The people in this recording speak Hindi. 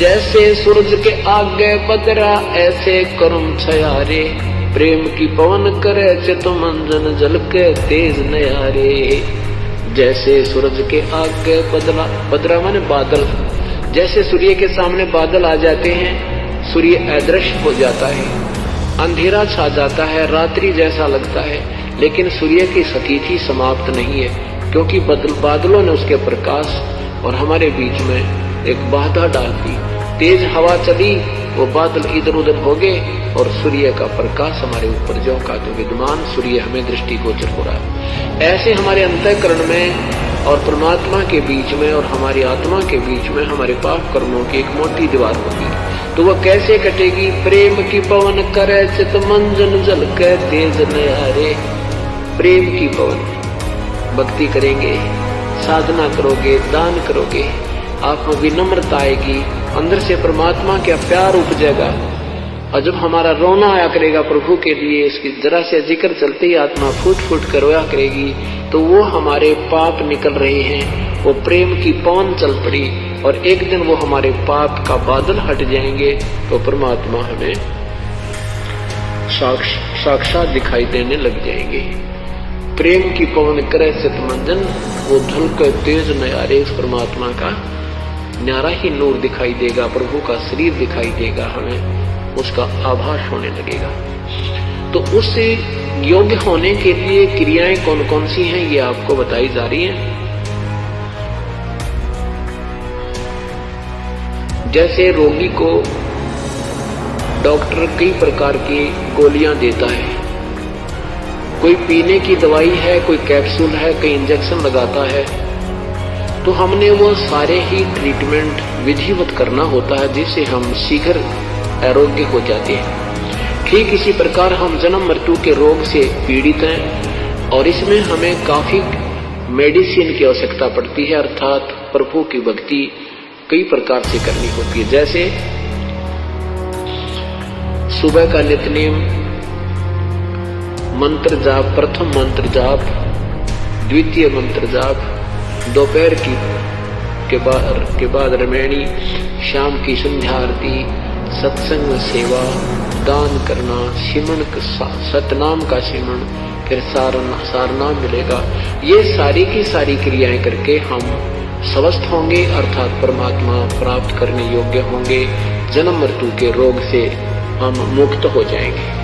जैसे सूरज के आगे बदरा ऐसे करुण छयारे, प्रेम की पवन करे चित मंजन जल के तेज नयारे। जैसे सूरज के आगे बदरा माने बादल, जैसे सूर्य के सामने बादल आ जाते हैं, सूर्य अदृश्य हो जाता है, अंधेरा छा जाता है, रात्रि जैसा लगता है, लेकिन सूर्य की स्थिति समाप्त नहीं है, क्योंकि बादलों ने उसके प्रकाश और हमारे बीच में एक बाधा डाल दी। तेज हवा चली, वो बादल इधर उधर हो गए और सूर्य का प्रकाश हमारे ऊपर जो का तो विद्यमान सूर्य हमें दृष्टिगोचर हो रहा है। ऐसे हमारे अंतःकरण में और परमात्मा के बीच में और हमारी आत्मा के बीच में हमारे पाप कर्मों की एक मोटी दीवार होगी। तो वह कैसे कटेगी? प्रेम की पवन करे चित मंजन जल के तेज नयारे। प्रेम की पवन, भक्ति करेंगे, साधना करोगे, दान करोगे, आप में विनम्रता आएगी, अंदर से परमात्मा का प्यार उपजेगा। और जब हमारा रोना आया करेगा प्रभु के लिए, इसकी जरा से जिक्र चलते ही आत्मा फूट फूट कर रोया करेगी, तो वो हमारे पाप निकल रहे हैं, वो प्रेम की पवन चल पड़ी और एक दिन वो हमारे पाप का बादल हट जाएंगे, तो परमात्मा हमें साक्षात दिखाई देने लग जाएंगे। प्रेम की पवन करे चित मंजन, वो धुल कर तेज नयारे, उस परमात्मा का न्यारा ही नूर दिखाई देगा, प्रभु का शरीर दिखाई देगा, हमें उसका आभास होने लगेगा। तो उससे योग्य होने के लिए क्रियाएं कौन कौन सी हैं, ये आपको बताई जा रही हैं। जैसे रोगी को डॉक्टर कई प्रकार की गोलियां देता है, कोई पीने की दवाई है, कोई कैप्सूल है, कोई इंजेक्शन लगाता है, तो हमने वो सारे ही ट्रीटमेंट विधिवत करना होता है, जिससे हम शीघ्र आरोग्य हो जाते हैं। ठीक इसी प्रकार हम जन्म मृत्यु के रोग से पीड़ित हैं और इसमें हमें काफी मेडिसिन की आवश्यकता पड़ती है, अर्थात प्रभु की भक्ति कई प्रकार से करनी होती है। जैसे सुबह का नित्यनेम मंत्र जाप, प्रथम मंत्र जाप, द्वितीय मंत्र जाप, दोपहर के बाद रमैनी, शाम की संध्या आरती, सत्संग सेवा, दान करना, सिमरण, सतनाम का सिमरण, फिर सारनाम मिलेगा। ये सारी की सारी क्रियाएं करके हम स्वस्थ होंगे, अर्थात परमात्मा प्राप्त करने योग्य होंगे, जन्म मृत्यु के रोग से हम मुक्त हो जाएंगे।